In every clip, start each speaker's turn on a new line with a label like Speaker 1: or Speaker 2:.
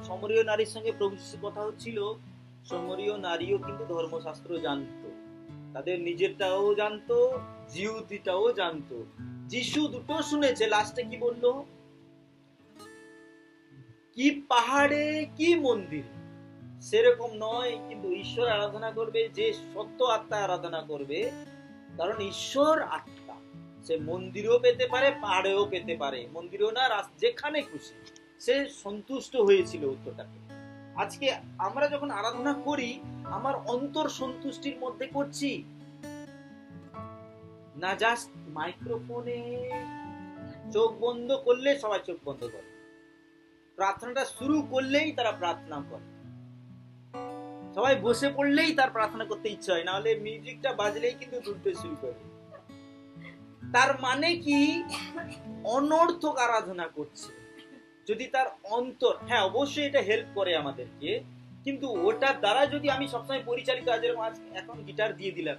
Speaker 1: সমরীয় নারীর সঙ্গে প্রভু যিশুর কথা হচ্ছিল, সমরীয় নারীও কিন্তু ধর্মশাস্ত্র জানতো, তাদের নিজেরটাও জানতো, জিউতিটাও জানতো। যিশু দুটো শুনেছে। লাস্টে কি বললো? কি পাহাড়ে কি মন্দিরে, সেরকম নয়, কিন্তু ঈশ্বর আরাধনা করবে যে সত্য আত্মা আরাধনা করবে, কারণ ঈশ্বর আত্মা। সে মন্দিরেও পেতে পারে, পাহাড়েও পেতে পারে, মন্দিরেও না, যেখানে খুশি। সে সন্তুষ্ট হয়েছিল উত্তরটাকে। আজকে আমরা যখন আরাধনা করি, আমার অন্তর সন্তুষ্টির মধ্যে করছি না জাস্ট মাইক্রোফোনে চোখ বন্ধ করলে সবাই চোখ বন্ধ করে, প্রার্থনাটা শুরু করলেই তারা প্রার্থনা করে, সবাই বসে পড়লেই তার প্রার্থনা করতে ইচ্ছা হয়, না হলে মিউজিকটা বাজলেই কিন্তু দুলতে শুরু করে। তার মানে কি? অনর্থক আরাধনা করছে। যদি তার অন্তর, হ্যাঁ অবশ্যই এটা হেল্প করে আমাদেরকে, কিন্তু ওটার দ্বারা যদি আমি সবসময় পরিচালিত, এখন গিটার দিয়ে দিলাম,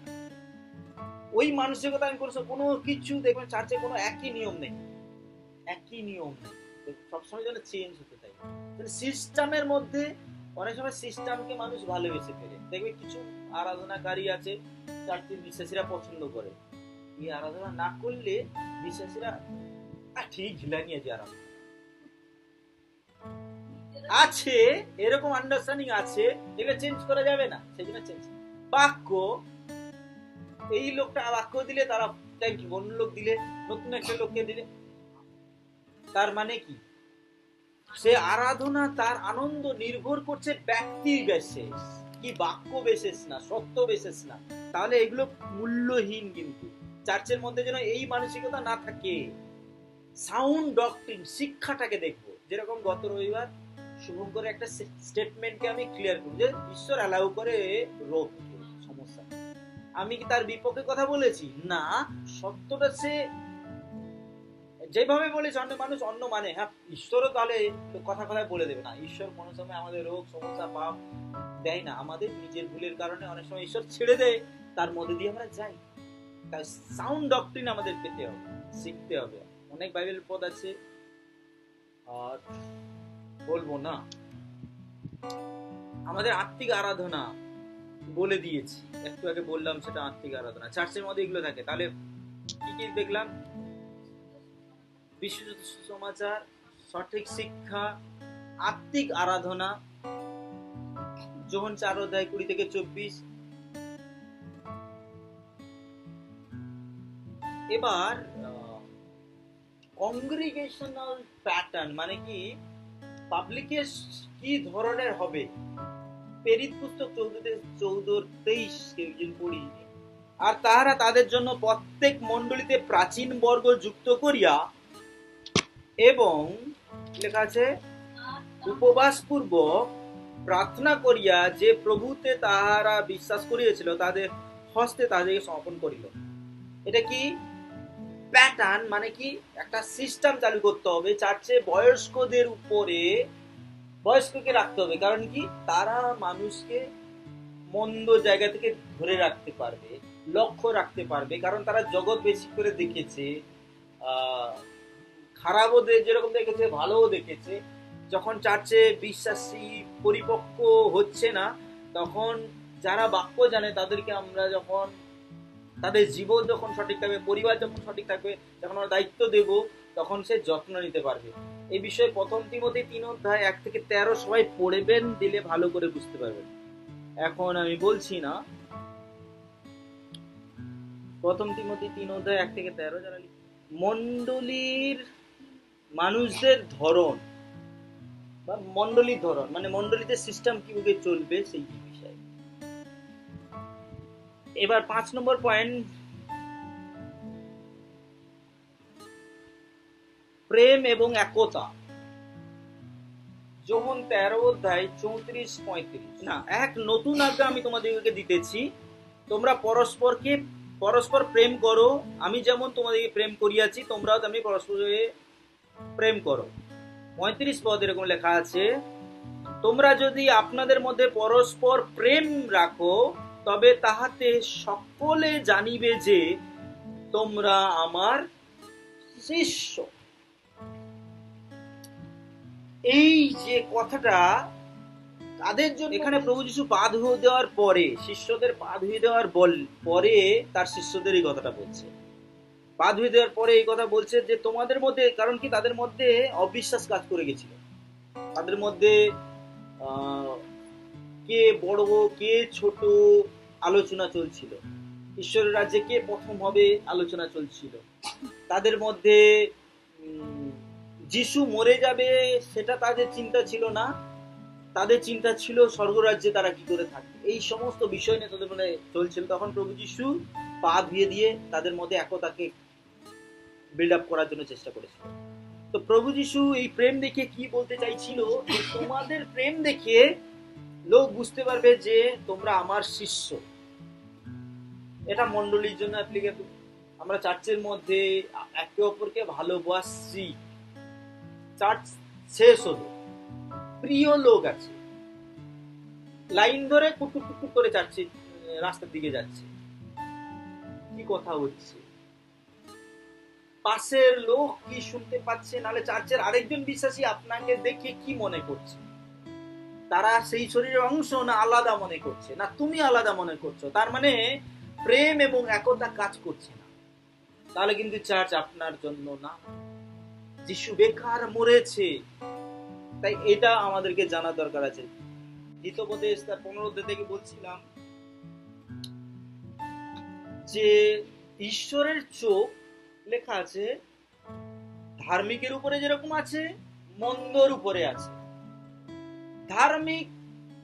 Speaker 1: ওই মানসিকতা আমি করছি, কোনো কিছু দেখবেন চার্চে কোনো একই নিয়ম নেই, একই নিয়ম নেই, সবসময় যেন চেঞ্জ হতে থাকে। সিস্টেমের মধ্যে অনেক সময় সিস্টেমকে মানুষ ভালোবেসে ফেলে। দেখবে কিছু আরাধনাকারী আছে চার্চের বিশ্বাসীরা পছন্দ করে, এই আরাধনা না করলে বিশ্বাসীরা ঠিক ঝিলা নিয়ে যে আরাধনা আছে, এরকম আন্ডারস্ট্যান্ডিং আছে, এগুলো চেঞ্জ করা যাবে না, সেজন্য চেঞ্জ। বাক্য, এই লোকটা বাক্য দিলে তারা থ্যাংক ইউ, অন্য লোক দিলে, নতুন একটা লোককে দিলে, তার মানে কি? সে আরাধনা, তার আনন্দ নির্ভর করছে ব্যক্তির বিশেষ, কি বাক্য বিশেষ না, সত্য বিশেষ না। তাহলে এগুলো মূল্যহীন। কিন্তু চার্চের মধ্যে যেন এই মানসিকতা না থাকে। সাউন্ড ডক্ট্রিন, শিক্ষাটাকে দেখবো। যেরকম গত রবিবার শুভঙ্করের একটা স্টেটমেন্টকে আমি ক্লিয়ার করি যে ঈশ্বর অ্যালাউ করে রোগ, সমস্যা। আমি কি তার বিপক্ষে কথা বলেছি? না, সত্যটা সে যেভাবে বলেছে, অন্য মানুষ অন্য মানে, হ্যাঁ ঈশ্বরও তাহলে কথা কথায় বলে দেবে না। ঈশ্বর কোনো সময় আমাদের রোগ সমস্যা পাপ দেয় না, আমাদের নিজের ভুলের কারণে অনেক সময় ঈশ্বর ছেড়ে দেয়, তার মধ্যে দিয়ে আমরা যাই। তাই সাউন্ড ডক্ট্রিন আমাদের পেতে হবে, শিখতে হবে। অনেক বাইবেল পদ আছে, আর বলবো না। আমাদের আত্মিক আরাধনা বলে দিয়েছি, একটু আগে বললাম, সেটা আত্মিক আরাধনা। চার্চের মধ্যে এগুলো থাকে। তাহলে কি কি দেখলাম? বিশ্বযুদ্ধ সুসমাচার, সঠিক শিক্ষা, আত্মিক আরাধনা, যোহন 4:20-24। এবার কংগ্রিগেশনাল প্যাটার্ন মানে কি, পাবলিকে কি ধরনের হবে। প্রেরিত পুস্তক 14:23 পড়ি। আর তাহারা তাদের জন্য প্রত্যেক মণ্ডলীতে প্রাচীন বর্গ যুক্ত করিয়া এবং লেখা আছে উপবাস পূর্বক প্রার্থনা করিয়া যে প্রভুতে তাহারা বিশ্বাস করিয়াছিল তাদের হস্তে তাদেরকে সমর্পণ করিল। এটা কি প্যাটার্ন মানে কি, একটা সিস্টেম চালু করতে হবে চার্চে। বয়স্কদের উপরে, বয়স্ককে রাখতে হবে, কারণ কি তারা মানুষকে মন্দ জায়গা থেকে ধরে রাখতে পারবে, লক্ষ্য রাখতে পারবে, কারণ তারা জগৎ বেশি করে দেখেছে, খারাপও যেরকম দেখেছে ভালোও দেখেছে। যখন চার্চে বিশ্বাসী পরিপক্ক হচ্ছে না, তখন যারা বাক্য জানে তাদেরকে আমরা যখন তাদের জীবন যখন সঠিক থাকবে, পরিবার যখন সঠিক থাকবে, যখন আমরা দায়িত্ব দেব, তখন সে যত্ন নিতে পারবে। এই বিষয়ে 1 তিমোথী 3:1-13 সবাই পড়বেন, দিলে ভালো করে বুঝতে পারবেন। এখন আমি বলছি না। 1 তিমোথী 3:1-13 যারা মণ্ডলীর মানুষদের ধরন বা মণ্ডলীর ধরন মানে মণ্ডলীতে সিস্টেম কিভাবে চলবে সেই বিষয়ে। এবার 5 নম্বর পয়েন্ট, প্রেম এবং একতা। যোহন 13:34-35। না, এক নতুন আজ্ঞা আমি তোমাদেরকে দিতেছি, তোমরা পরস্পর প্রেম করো, আমি যেমন তোমাদেরকে প্রেম করিয়াছি, তোমরাও তেমনি পরস্পরকে প্রেম করো। 35 পদ এরকম লেখা আছে, তোমরা যদি আপনাদের মধ্যে পরস্পর প্রেম রাখো, তবে তাহাতে সকলে জানিবে যে তোমরা আমার শিষ্য। এই যে কথাটা তাদের জন্য, এখানে প্রভু যিশু পা ধুয়ে দেওয়ার পরে, শিষ্যদের পা ধুয়ে দেওয়ার পরে তার শিষ্যদের এই কথাটা বলছে। পা ধুয়ে দেওয়ার পরে এই কথা বলছে যে তোমাদের মধ্যে, কারণ কি তাদের মধ্যে অবিশ্বাস কাজ করে গেছিল, তাদের মধ্যে কে বড় কে ছোট আলোচনা চলছিল, ঈশ্বরের রাজ্যে কে প্রথম হবে আলোচনা চলছিল, তাদের মধ্যে যিশু মরে যাবে সেটা তাদের চিন্তা ছিল না, তাদের চিন্তা ছিল স্বর্গরাজ্যে তারা কি করে থাকবে, এই সমস্ত বিষয় নিয়ে তাদের মনে চলছিল। তখন প্রভু যিশু পা ধুয়ে দিয়ে তাদের মধ্যে একতাকে বিল্ড আপ করার জন্য চেষ্টা করেছিল। তো প্রভু যিশু এই প্রেম দেখে কি বলতে চাইছিল, যে তোমাদের প্রেম দেখে লোক বুঝতে পারবে যে তোমরা আমার শিষ্য। এটা মন্ডলীর জন্য অ্যাপ্লিকেবল। আমরা চার্চের মধ্যে একে অপরকে ভালোবাসি, চার্চ শেষ হলো, প্রিয় লোক আছে, লাইন ধরে কুটুক কুটুক করে যাচ্ছে, রাস্তার দিকে যাচ্ছে, কি কথা হচ্ছে, পাশের লোক কি শুনতে পাচ্ছে, নালে চার্চের আরেকজন বিশ্বাসী আপনাকে দেখে কি মনে করছে, তারা সেই শরীরের অংশ না আলাদা মনে করছে, না তুমি আলাদা মনে করছো, তার মানে প্রেম এবং একতা কাজ করছে না, তাহলে কিন্তু চার্চ আপনার জন্য না। যিশু বেকার মরেছে, তাই এটা আমাদেরকে জানা দরকার আছে। হিতোপদেশ তার 15 থেকে বলছিলাম যে ঈশ্বরের চোখ লেখা আছে ধার্মিকের উপরে যেরকম আছে মন্দর উপরে আছে।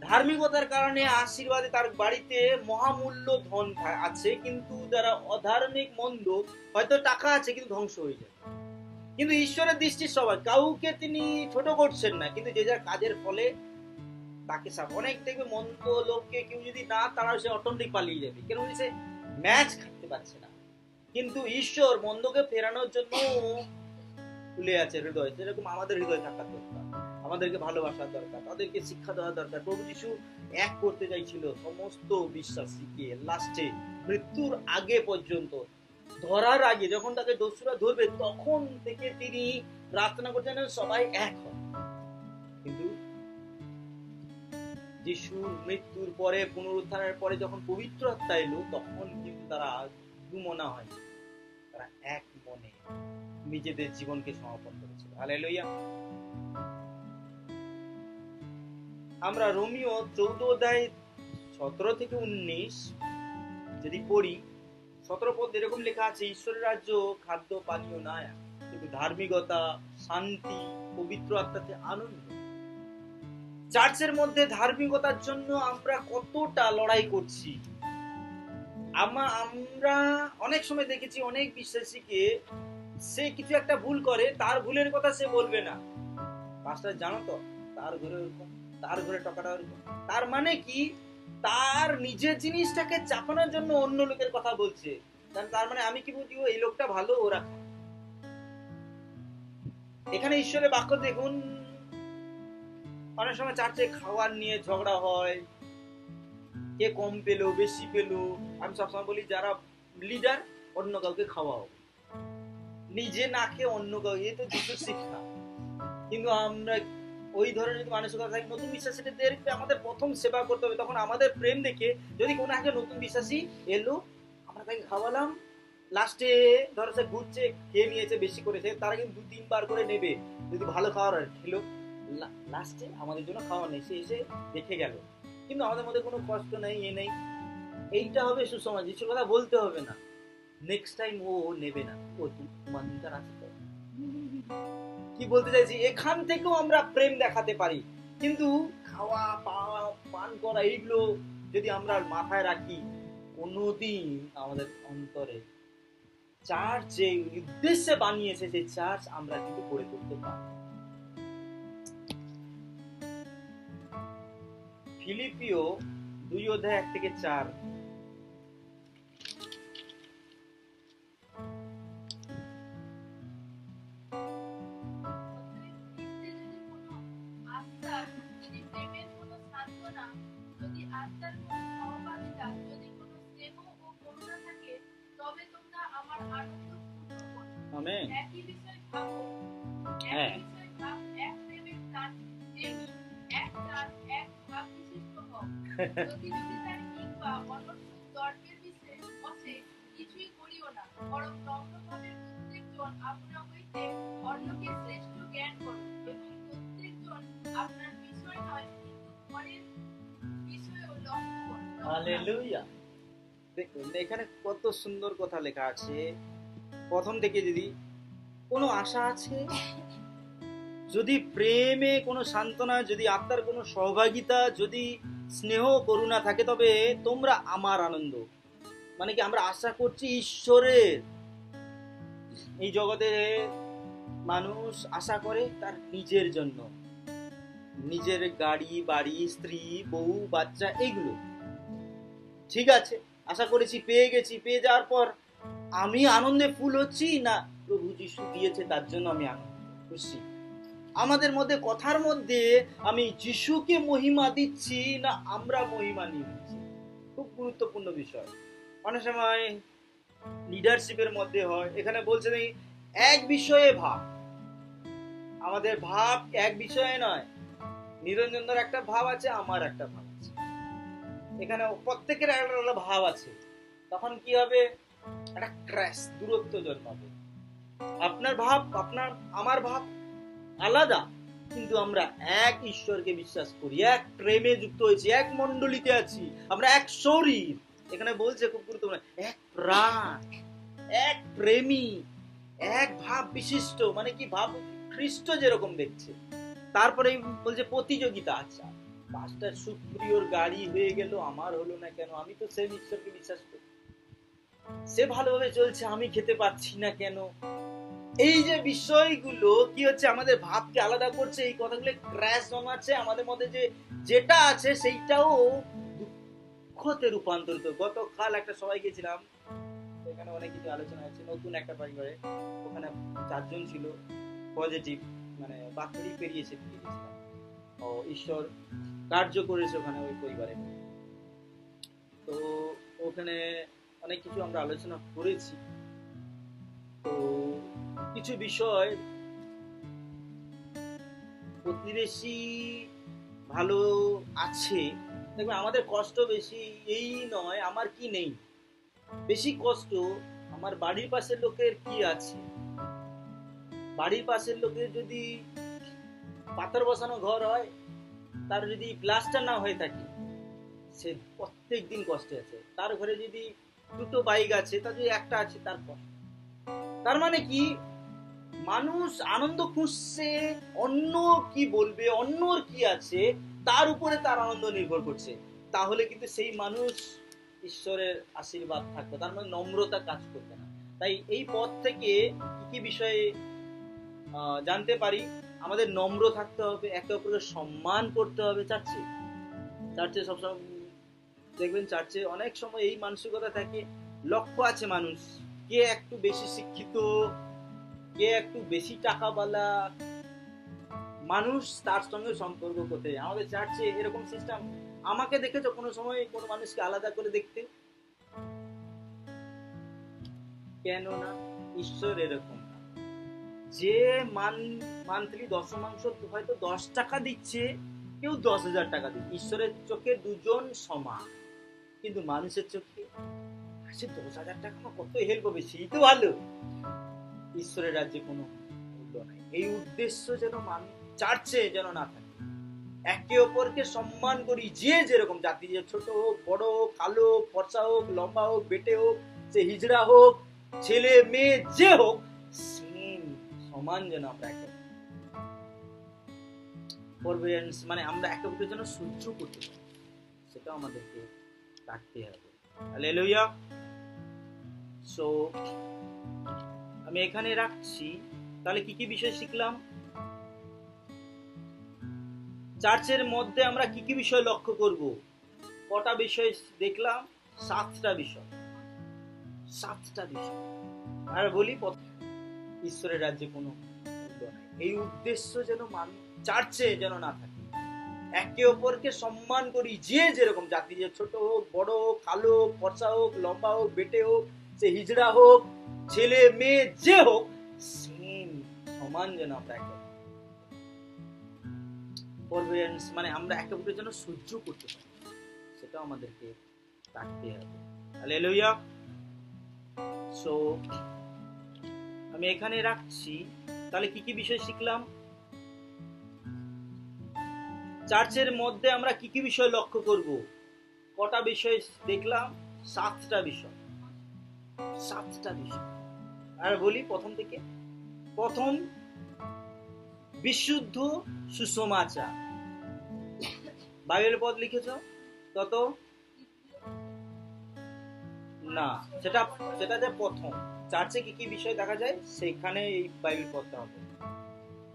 Speaker 1: ধার্মিকতার কারণে আশীর্বাদে তার বাড়িতে মহামূল্য ধন আছে, কিন্তু যারা অধার্মিক মন্দ, হয়তো টাকা আছে কিন্তু ধ্বংস হয়ে যায়। কিন্তু ঈশ্বরের দৃষ্টি সবাই, কাউকে তিনি ছোট করছেন না, কিন্তু যে যার কাজের ফলে তাকে অনেক দেখবে মন্দ লোককে কেউ যদি না তারা সে অটোমেটিক পালিয়ে যাবে, কেন সে ম্যাচ খাটতে পারছে না। কিন্তু ঈশ্বর মন্দকে ফেরানোর জন্য খুলে আছে হৃদয়, যেরকম আমাদের হৃদয় থাকার দরকার, আমাদেরকে ভালোবাসার দরকার, তাদেরকে শিক্ষা দেওয়া দরকার। প্রভু যিশু এক করতে চাইছিল সমস্ত বিশ্বাসীকে, লাস্টে মৃত্যুর আগে পর্যন্ত, ধরার আগে যখন তাকে দস্যুরা ধরবে তখন থেকে তিনি প্রার্থনা করছেন সবাই এক হয়। কিন্তু যিশুর মৃত্যুর পরে, পুনরুত্থানের পরে যখন পবিত্র আত্মা এলো, তখন কিন্তু তারা দুমনা হয়, তারা এক মনে নিজেদের জীবনকে সমর্পণ করেছিল। হালেলুয়া। আমরা রোমিও 14 অধ্যায় 17 থেকে 19 যদি পড়ি, 17 পদ এরকম লেখা আছে, ঈশ্বরের রাজ্য খাদ্য পানীয় নয়, কিন্তু ধার্মিকতা, শান্তি, পবিত্র আত্মাতে আনন্দ। চার্চের মধ্যে ধার্মিকতার জন্য আমরা কতটা লড়াই করছি। আমরা অনেক সময় দেখেছি অনেক বিশ্বাসীকে, সে কিছু একটা ভুল করে, তার ভুলের কথা সে বলবে না, পাস্টার জানো তো তার ঘরে ওরকম, তার ঘরে টাকাটা ওরকম, তার মানে কি তার নিজের জিনিসটাকে চাপানোর জন্য অন্য লোকের কথা বলছে। তার মানে আমি কি বলছি, এই লোকটা ভালো, ওরা। এখানে ঈশ্বরের বাক্য দেখুন, অনেক সময় চার্চে খাওয়ার নিয়ে ঝগড়া হয়, কে কম পেলো বেশি পেলো। আমি সবসময় বলি যারা লিডার অন্য কাউকে খাওয়াও, নিজে না খেয়ে অন্য কাউকে, এই তো যিশুর শিক্ষা। কিন্তু আমরা ওই ধরনের যদি মানসিকতা থাকে, নতুন বিশ্বাসীদের আমাদের প্রথম সেবা করতে হবে। তখন আমাদের প্রেম দেখে যদি কোনো একটা নতুন বিশ্বাসী এলো, আমরা তাকে খাওয়ালাম, লাস্টে ধরো সে ঘুরছে, খেয়ে নিয়েছে বেশি করেছে, তারা কিন্তু 2-3 বার করে নেবে, যদি ভালো খাওয়ার খেলো, লাস্টে আমাদের জন্য খাওয়া নেই, সে এসে দেখে গেল, কিন্তু আমাদের মধ্যে কোনো কষ্ট নেই, এ নেই। এইটা হবে সুসমাজ। যিশুর কথা বলতে হবে না, নেক্সট টাইম ও নেবে না, ও তোমার দিনটা আছে তো। কি বলতে চাইছি, এখান থেকেও আমরা প্রেম দেখাতে পারি, কিন্তু খাওয়া পান করা এইগুলো যদি আমরা মাথায় রাখি, কোনোদিন আমাদের অন্তরে চার্চ যে উদ্দেশ্যে বানিয়েছে সেই চার্চ আমরা কিন্তু গড়ে তুলতে পারি। ফিলিপিও 2 অধ্যায় 1 থেকে 4।
Speaker 2: প্রতিযোগিতার কিংবা অনর্থক তর্কের বশে কিছুই করিও না, বরং নম্রভাবে প্রত্যেকজন আপনা হইতে অন্যকে শ্রেষ্ঠ জ্ঞান করো, এবং প্রত্যেকজন আপনার বিষয় নয় কিন্তু পরের বিষয়েও লক্ষ্য করো।
Speaker 1: হালেলুয়া। দেখুন এখানে কত সুন্দর কথা লেখা আছে। প্রথম থেকে যদি কোনো আশা আছে, যদি প্রেমে কোনো সান্ত্বনা, যদি আত্মার কোনো সহভাগিতা, যদি স্নেহ করুণা থাকে, তবে তোমরা আমার আনন্দ। মানে কি আমরা আশা করছি ঈশ্বরের। এই জগতে মানুষ আশা করে তার নিজের জন্য, নিজের গাড়ি বাড়ি স্ত্রী বউ বাচ্চা এইগুলো ঠিক আছে, আশা করেছি পেয়ে গেছি, পেয়ে যাওয়ার পর আমি আনন্দে ফুল হচ্ছি না প্রভু যিশু দিয়েছে তার জন্য আমি আনন্দ খুশি। আমাদের মধ্যে কথার মধ্যে আমি যিশুকে মহিমা দিচ্ছি না আমরা মহিমা নিয়ে নিচ্ছি, খুব গুরুত্বপূর্ণ বিষয়। অনেক সময় লিডারশিপের মধ্যে হয়, এখানে বলছে নাকি এক বিষয়ে ভাব, আমাদের ভাব এক বিষয়ে নয়। নিরঞ্জনদার একটা ভাব আছে, আমার একটা ভাব আছে, এখানে প্রত্যেকের একটা একটা ভাব আছে। তখন কি হবে, একটা ক্র্যাশ, দূরত্ব জন্মাবে। আপনার ভাব আপনার আমার ভাব আলাদা, কিন্তু আমরা এক ঈশ্বরকে বিশ্বাস করি, এক প্রেমে যুক্ত হয়েছি, এক মণ্ডলীতে আছি, আমরা এক শরীর। এখানে বলছে খুব গুরুত্বপূর্ণ, এক প্রাণ, এক প্রেমী, এক ভাব বিশিষ্ট। মানে কি ভাব খ্রিস্ট যেরকম দেখছে। তারপরে বলছে প্রতিযোগিতা। আচ্ছা, পাঁচটা সুপ্রিয়র গাড়ি হয়ে গেল, আমার হলো না কেন? আমি তো সেই ঈশ্বরকে বিশ্বাস করি, সে ভালোভাবে চলছে, আমি খেতে পাচ্ছি না কেন? এই যে বিষয়গুলো কি হচ্ছে, আমাদের ভাবকে আলাদা করছে, এই কথাগুলো ক্র্যাশ জমাচ্ছে আমাদের মধ্যে। যে যেটা আছে সেইটাও দুঃখতে রূপান্তরিত। গতকাল একটা সবাই গেছিলাম, এখানে অনেক কিছু আলোচনা হচ্ছে, নতুন একটা পরিবারে, ওখানে 4 জন ছিল পজিটিভ, মানে বাচ্চারই পেরিয়েছে, ফিরে গেছিলাম। ও ঈশ্বর কার্য করেছে ওখানে ওই পরিবারে। তো ওখানে অনেক কিছু আমরা আলোচনা করেছি। তো কিছু বিষয়, প্রতিবেশী ভালো আছে, দেখবেন আমাদের কষ্ট বেশি এই নয় আমার কি নেই, বেশি কষ্ট আমার বাড়ির পাশের লোকের কি আছে। বাড়ির পাশের লোকের যদি পাথর বসানো ঘর হয়, তার যদি প্লাস্টার না হয়ে থাকে, সে প্রত্যেক দিন কষ্টে আছে। তার ঘরে যদি 2টো বাইক আছে, তার যদি একটা আছে, তার কষ্ট। তার মানে কি, মানুষ আনন্দ খুঁজছে, অন্য কি বলবে, অন্যর কি আছে তার উপরে তার আনন্দ নির্ভর করছে। তাহলে কিন্তু সেই মানুষ ঈশ্বরের আশীর্বাদ থাকবে, তার মানে নম্রতা কাজ করবে না। তাই এই পথ থেকে কি কি বিষয়ে জানতে পারি, আমাদের নম্র থাকতে হবে, একে অপরকে সম্মান করতে হবে। চার্চে চার্চে সবসময় দেখবেন, চার্চে অনেক সময় এই মানসিকতা থাকে, লক্ষ্য আছে মানুষ, কে একটু বেশি শিক্ষিত, কে একটু বেশি টাকাওয়ালা, মানুষ তার সঙ্গে সম্পর্ক করতে। আমাদের চার্চে এরকম সিস্টেম, আমাকে দেখেছো কোনো সময় কোনো মানুষকে আলাদা করে দেখতে? কেন না? ঈশ্বর এরকম না। যে মান্থলি দশমাংশ হয়তো 10 টাকা দিচ্ছে, কেউ 10,000 টাকা দিচ্ছে, ঈশ্বরের চোখে দুজন সমান। কিন্তু মানুষের চোখে সে 10,000 টাকা কত হেল্প হবে, সেই তো ভালো। ঈশ্বরের রাজ্যে কোনো মূল্য নাই। এই উদ্দেশ্য যেন চার্চে যেন না থাকে। একে অপরকে সম্মান করি, যে যেরকম জাতি, যে ছোট হোক বড় হোক, কালো হোক ফর্সা হোক লম্বা হোক বেটে হোক, সে হিজড়া হোক ছেলে মেয়ে যে হোক, সেম সমান যেন আমরা একে ফরবিয়ান্স, মানে আমরা একে অপরের জন্য সহ্য করতে পারি, সেটা আমাদেরকে রাখতে হবে। হালেলুয়া। সো আমি এখানে রাখছি। তাহলে কি কি বিষয় শিখলাম? চার্চের মধ্যে আমরা কি কি বিষয় লক্ষ্য করব? কটা বিষয় দেখলাম? 7টা বিষয়। 7টা বিষয়। আর বলি, ঈশ্বরের রাজ্যে কোনো মূল্য নাই। এই উদ্দেশ্য যেন চার্চে যেন না থাকে। একে অপরকে সম্মান করি, যে যেরকম জাতি, যে ছোট হোক বড় হোক, কালো হোক ফর্সা হোক লম্বা হোক বেটে হোক, সে হিজড়া হোক ছেলে মেয়ে যে হোক, সেম সমান যেন আমরা একে ফরবিয়ান্স, মানে আমরা একে অপরের জন্য সহ্য করতে পারি, সেটাও আমাদেরকে রাখতে হবে। হালেলুয়া। সো আমি এখানে রাখছি। তাহলে কি কি বিষয় শিখলাম? চার্চের মধ্যে আমরা কি কি বিষয় লক্ষ্য করব? কটা বিষয় দেখলাম? 7টা বিষয়। 7টা বিষয়। আর বলি প্রথম থেকে। প্রথম, বিশুদ্ধ সুসমাচার। বাইবেল পদ লিখেছ তত না, সেটা যে প্রথম চার্চে কি কি বিষয় দেখা যায় সেখানে এই বাইবেল পড়তে হবে।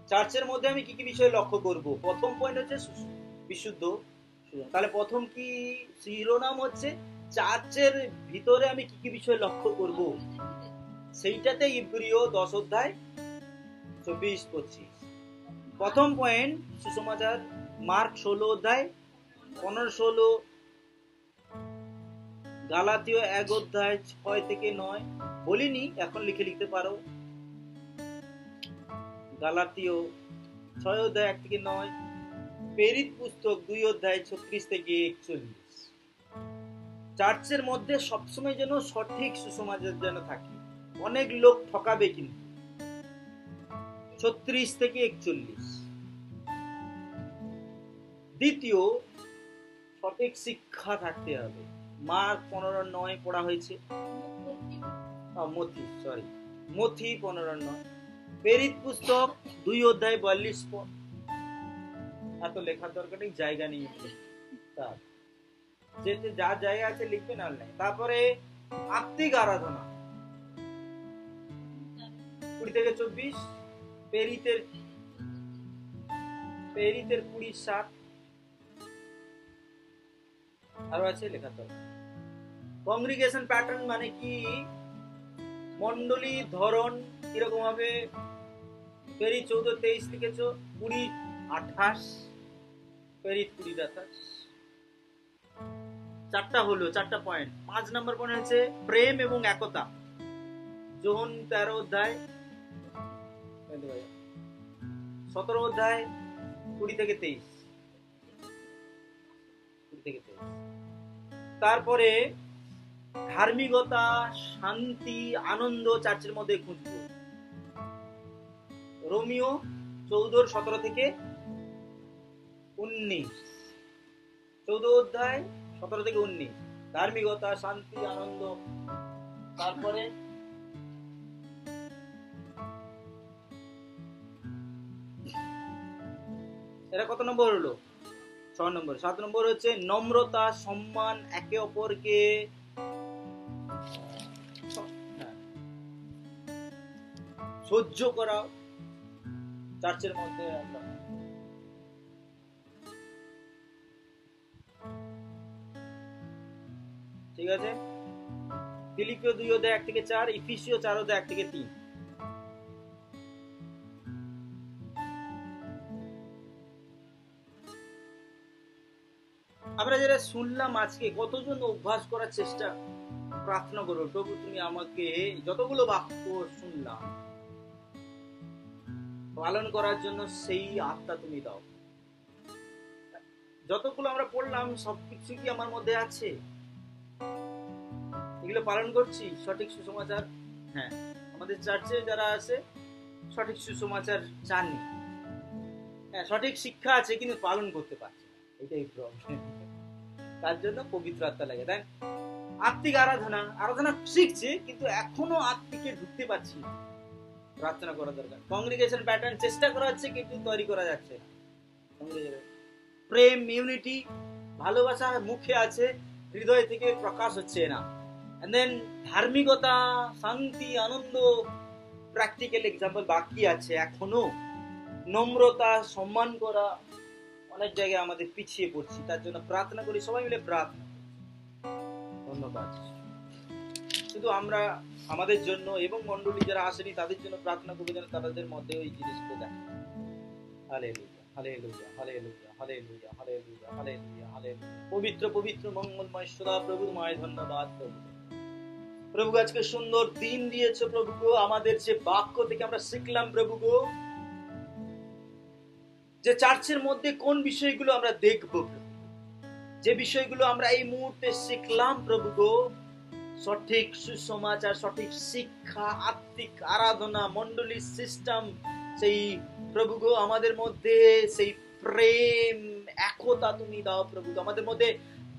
Speaker 1: চার্চের মধ্যে আমি কি কি বিষয় লক্ষ্য করব? প্রথম পয়েন্ট হচ্ছে বিশুদ্ধ। তাহলে প্রথম কি শিরোনাম হচ্ছে চার্চের ভিতরে আমি কি কি বিষয় লক্ষ্য করব, সেইটাতে ইব্রিয় 10 অধ্যায় 24-25। প্রথম পয়েন্ট সুসমাচার মার্ক 16 অধ্যায় 15-16, গালাতীয় 1 অধ্যায় 6-9। বলিনি, এখন লিখে লিখতে পারো। গালাতীয় 6 অধ্যায় 1-9, প্রেরিত পুস্তক 2 অধ্যায় 36-41। চার্চের মধ্যে সবসময় যেন সঠিক সুসমাচার যেন থাকে। অনেক লোক ঠকাবে কিন্তু। 36-41। দ্বিতীয়, সঠিক শিক্ষা থাকতে হবে। মার্ক 15:9 পড়া হয়েছে। মথি 15:9, প্রেরিত পুস্তক 2 অধ্যায় 42 পদ। এত লেখার দরকার নেই, জায়গা নেই। তার যেতে যা জায়গা আছে লিখবে, না নাই। তারপরে আত্মিক আরাধনা 20-24, প্রেরিতের 20-7। আরো আছে লেখার দরকার। কংগ্রিগেশন প্যাটার্ন মানে কি, মন্ডলী ধরন কিরকম হবে? 14-23 লিখেছো, 20-28, 20-28। 4টা পয়েন্ট। 5 নম্বর পয়েন্ট হচ্ছে প্রেম এবং একতা। যোহন 13 অধ্যায় 17 অধ্যায় 20-23। তারপরে ধার্মিকতা, শান্তি, আনন্দ চার্চের মধ্যে খুঁজবো। রোমিও 14-17-19, 14 অধ্যায় 17-19, ধার্মিকতা, শান্তি, আনন্দ। তারপরে এটা কত নম্বর হলো? 6 নম্বর। 7 নম্বর হচ্ছে নম্রতা, সম্মান, একে অপরকে সহ্য করা চার্চের মধ্যে। আমরা ঠিক আছে। ফিলিপিও 2 অধ্যায় 1-4, ইফিসীয় 4 অধ্যায় 1-3। আমরা যেটা শুনলাম আজকে, কতজন অভ্যাস করার চেষ্টা, প্রার্থনা করো, প্রভু তুমি আমাকে যতগুলো বাক্য শুনলাম পালন করার জন্য সেই আত্মা তুমি দাও। যতগুলো আমরা পড়লাম সবকিছু কি আমার মধ্যে আছে? এগুলো পালন করছি? সঠিক সুসমাচার, হ্যাঁ, আমাদের চার্চে যারা আছে সঠিক সুসমাচার জানি, হ্যাঁ, সঠিক শিক্ষা আছে কিন্তু পালন করতে পারছে না, এটাই প্রবলেম। তার জন্য পবিত্র আত্মা লাগে, তাই আত্মিক আরাধনা শিখছে কিন্তু এখনো আত্মিকে ঢুকতে পারছি না। প্রার্থনা করা দরকার। কংগ্রিগেশন প্যাটার্ন চেষ্টা করা হচ্ছে কিন্তু তৈরি করা যাচ্ছে না। প্রেম, ইউনিটি, ভালোবাসা মুখে আছে, হৃদয় থেকে প্রকাশ হচ্ছে না। এন্ড দেন ধার্মিকতা, শান্তি, আনন্দ, প্র্যাকটিক্যাল এক্সাম্পল বাকি আছে এখনো। নম্রতা, সম্মান করা, অনেক জায়গায় আমাদের পিছিয়ে পড়ছি। তার জন্য প্রার্থনা করি, সবাই মিলে প্রার্থনা। ধন্যবাদ। শুধু আমরা আমাদের জন্য এবং মণ্ডলী যারা আসেনি তাদের জন্য প্রার্থনা করবো, যেন তাদের মধ্যে ওই জিনিসগুলো দেখে। Hallelujah, hallelujah, hallelujah, hallelujah, hallelujah, hallelujah, hallelujah. পবিত্র পবিত্র মঙ্গলময় সদা প্রভু, তোমায় ধন্যবাদ প্রভু। প্রভু আজকে সুন্দর দিন দিয়েছো প্রভু গো। আমাদের যে বাক্য থেকে আমরা শিখলাম প্রভু গো, যে চার্চের মধ্যে কোন বিষয়গুলো আমরা দেখবো, যে বিষয়গুলো আমরা এই মুহূর্তে শিখলাম প্রভু গো, সঠিক সুসমাচার, সঠিক শিক্ষা, আত্মিক আরাধনা, মণ্ডলী সিস্টেম, সেই প্রভু গো আমাদের মধ্যে সেই প্রেম, একতা তুমি দাও প্রভু গো, আমাদের মধ্যে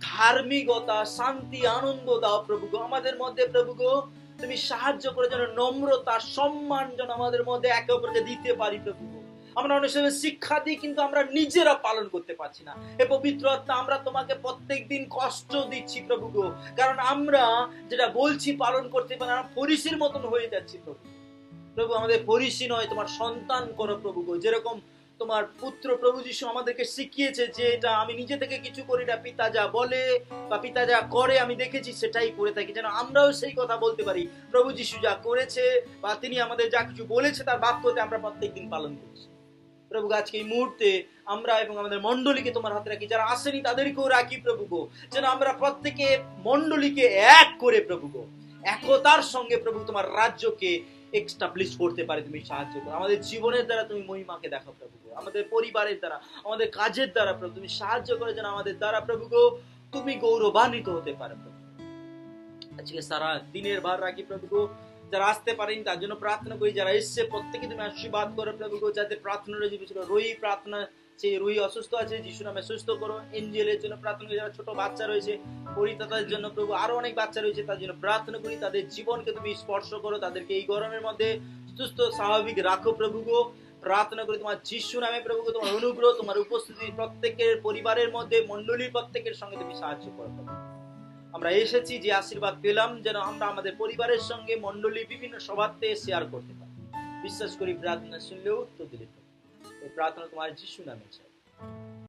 Speaker 1: ধার্মিকতা, শান্তি, আনন্দ দাও প্রভু গো, আমাদের মধ্যে প্রভু গো তুমি সাহায্য করে যেন নম্রতা, সম্মান যেন আমাদের মধ্যে একে অপরকে দিতে পারি প্রভু গো। আমরা অনেক সময় শিক্ষা দিই কিন্তু আমরা নিজেরা পালন করতে পারছি না। হে পবিত্র আত্মা, আমরা তোমাকে প্রত্যেকদিন কষ্ট দিচ্ছি প্রভু গো, কারণ আমরা যেটা বলছি পালন করতে পারি না, ফরিসির মতন হয়ে যাচ্ছি প্রভু। প্রভু আমাদের ফরিসি নয়, তোমার সন্তান করো প্রভু গো। যেরকম তোমার পুত্র প্রভু যিশু আমাদেরকে শিখিয়েছে যে এটা আমি নিজে থেকে কিছু করি না, পিতা যা বলে বা পিতা যা করে আমি দেখেছি সেটাই করে থাকি, যেন আমরাও সেই কথা বলতে পারি। প্রভু যিশু যা করেছে বা তিনি আমাদের যা কিছু বলেছে তার বাক্যতে আমরা প্রত্যেকদিন পালন করছি। প্রভু আজকে এই মুহূর্তে আমরা এবং আমাদের মণ্ডলীকে তোমার হাতে রাখি, যারা আসেনি তাদেরকেও রাখি প্রভু গো, যেন আমরা প্রত্যেকে মণ্ডলীকে এক করে প্রভু গো একতার সঙ্গে প্রভু তোমার রাজ্যকে এস্টাবলিশ করতে পারে। তুমি সাহায্য করো, আমাদের জীবনের দ্বারা তুমি মহিমাকে দেখো প্রভু গো, আমাদের পরিবারের দ্বারা, আমাদের কাজের দ্বারা প্রভু তুমি সাহায্য করে, যেন আমাদের দ্বারা প্রভু গো তুমি গৌরবান্বিত হতে পারে প্রভু। আজকে সারা দিনের ভার রাখি প্রভু গো, যারা আসতে পারেনি তার জন্য প্রার্থনা করি, যারা এসছে প্রত্যেকে তুমি আশীর্বাদ করো প্রভু গো, যাদের প্রার্থনা রয়েছে, বিশেষ করে রুহি প্রার্থনা, সেই রুহি অসুস্থ আছে, যিশু নামে সুস্থ করো। এঞ্জেলের জন্য প্রার্থনা করি, যারা ছোট বাচ্চা রয়েছে পরিতাতার জন্য প্রভু, আরো অনেক বাচ্চা রয়েছে তার জন্য প্রার্থনা করি, তাদের জীবনকে তুমি স্পর্শ করো, তাদেরকে এই গরমের মধ্যে সুস্থ স্বাভাবিক রাখো প্রভু গো। প্রার্থনা করি তোমার যিশু নামে প্রভু গো, তোমার অনুগ্রহ, তোমার উপস্থিতি প্রত্যেকের পরিবারের মধ্যে, মণ্ডলীর প্রত্যেকের সঙ্গে তুমি সাহায্য করো প্রভু। আমরা এসেছি যে আশীর্বাদ পেলাম, যেন আমরা আমাদের পরিবারের সঙ্গে মণ্ডলী বিভিন্ন সভাতে শেয়ার করতে পারি। বিশ্বাস করি প্রার্থনা শুনলেও উত্তর দিলে। এই প্রার্থনা তোমার যিশু নামে চাই।